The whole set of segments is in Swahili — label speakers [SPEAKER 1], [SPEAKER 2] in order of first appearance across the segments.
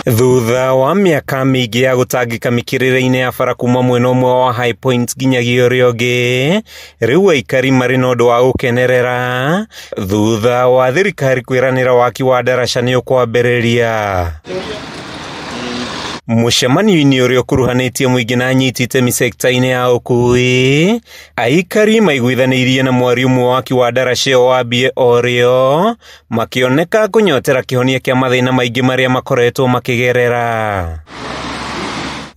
[SPEAKER 1] Thutha wa miaka mingi ya gutangika mikirire-ini ya bara kuma mwena umwe wa High Point nginyagia uria ungi, riu aikari mari na undu wa gukenerera thutha wa thirikari kwiranira waki wa ndaraca ni ukwambiriria. Mucemanio-ini uria ukuruhanitie muingi na anyiti itemi sekta-ini ya ukui, aikari maiguithanirie na mwari umwe waki wa ndaraca wambie orio makioneka kunyotera kihonia kia mathina maingi maria makoretwo makigerera.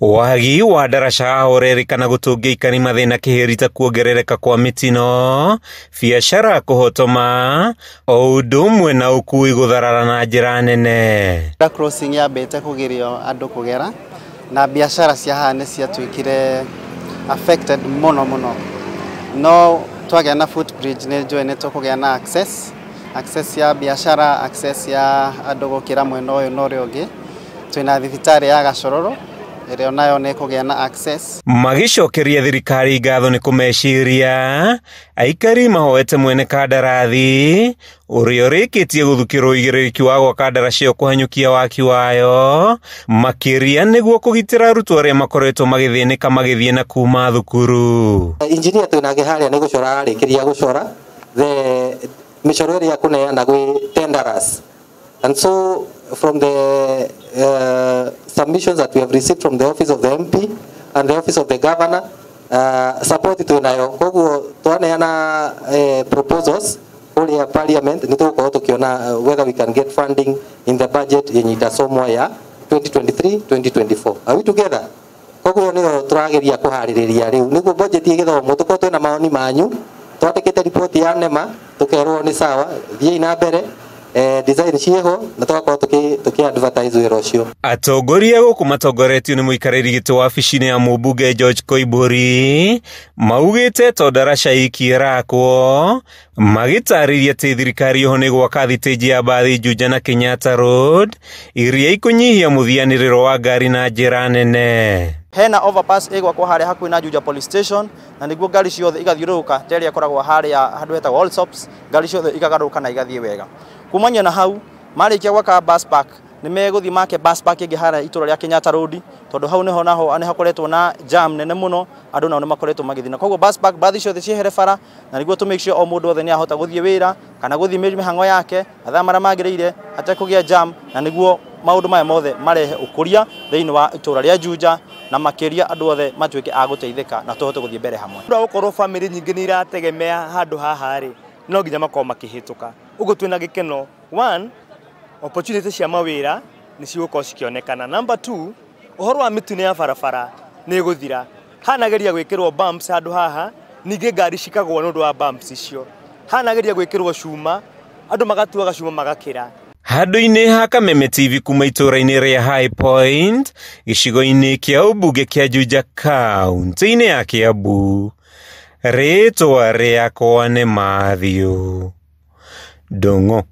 [SPEAKER 1] Wagi wa ndaraca urerikana gutungia aikari mathina kihirita kuongerereka kwa mitino, biacara kuhotoma, o undu umwe na ukui gutharara na njira nene.
[SPEAKER 2] Crossing ya bete kugirio andu kugera na biacara cia haha ni ciatuikire affected muno. No twagea na footbridge ni njui ni tukugea na access ya biacara, access ya andu gukira mwena uyu na uria ungi. Twina thibitari ya Gacororo irio nayo ni kugea na access.
[SPEAKER 1] Magicokeria thirikari ngatho ni kumeciria aikari mahoete mwene kandarathi uria urikitie guthukirwo igiriki wa gwaka ndaraca kuhanyukia waki wayo makiria niguo kugitira arutwo aria makoretwo magithinika magithie na kuma thukuru.
[SPEAKER 3] Engineer twinage haria ni gucora arikiria gucora the micoro iria kuneana gwi tenderers, and so from the submissions that we have received from the office of the MP and the office of the governor, support to nayo koguo twaneana proposals for the parliament ni tuko tukiona whether we can get funding in the budget yenye itasomwa ya 2023-2024. Are we together? Koguo ni turageria kuhaririria riu niguo budget igithomo tuko twina maoni manyu twatikite report ya NEMA tukerwo ni sawa thie ina mbere design cieho na twakwa tuki advertise wira ucio.
[SPEAKER 1] Atongoria guku matongoretio ni muikariri giti wa wabici-ini ya Mũmbunge George Koimburi maugite to ndaraca ikirakwo magitariria ati thirikari ho ni gwaka thitĩnji ya mbathi Juja na Kenyatta Road iria ikunyihia muthianiriro wa ngari na njira nene.
[SPEAKER 4] Hena overpass igwakwo haria hakuhi na Juja police station na niguo ngari ciothe igathiuruka teria koragwo haria handu hetagwo Allsops, ngari ciothe ikagaruka na igathie wega. Kumanya na hau marikia gwaka bus park ni meguthi make bus park ingi haria itura ria Kenyatta Road tondu hau niho naho ani hakoretwo na jam nene muno andu nao ni makoretwo magithina. Koguo bus park bathi ciothe ciehere bara na niguo to make sure o mundu othe ni ahota guthie wira kana guthie mihango yake atha mara magiriire atakugia jam na niguo maundu maya mothe marehe ukuria thiini wa itura ria Juja na makiria andu othe matuike a guteithika na tuhote guthie mbere hamwe.
[SPEAKER 5] Gukorwo family nyingi ni irategemea handu haha ri no nginya makoma makihituka ugo twina gikeno. One, opportunity cia mawira ni cigukorwo cikionekana. Number 2, uhoro wa mitune ya barabara ni guthira hanageria gwikirwo bumps handu haha ningi ngari cikagwo nundu wa bumps icio hanageria gwikirwo cuma andu magatuaga cuma magakira.
[SPEAKER 1] Handu-ini ha Kameme TV kuma itura-ini ria High Point gicigo-ini kia Ũmbunge kia Juja kaunti-ini ya Kiambu, ritwa riakwa ni Mathew Ndung'u.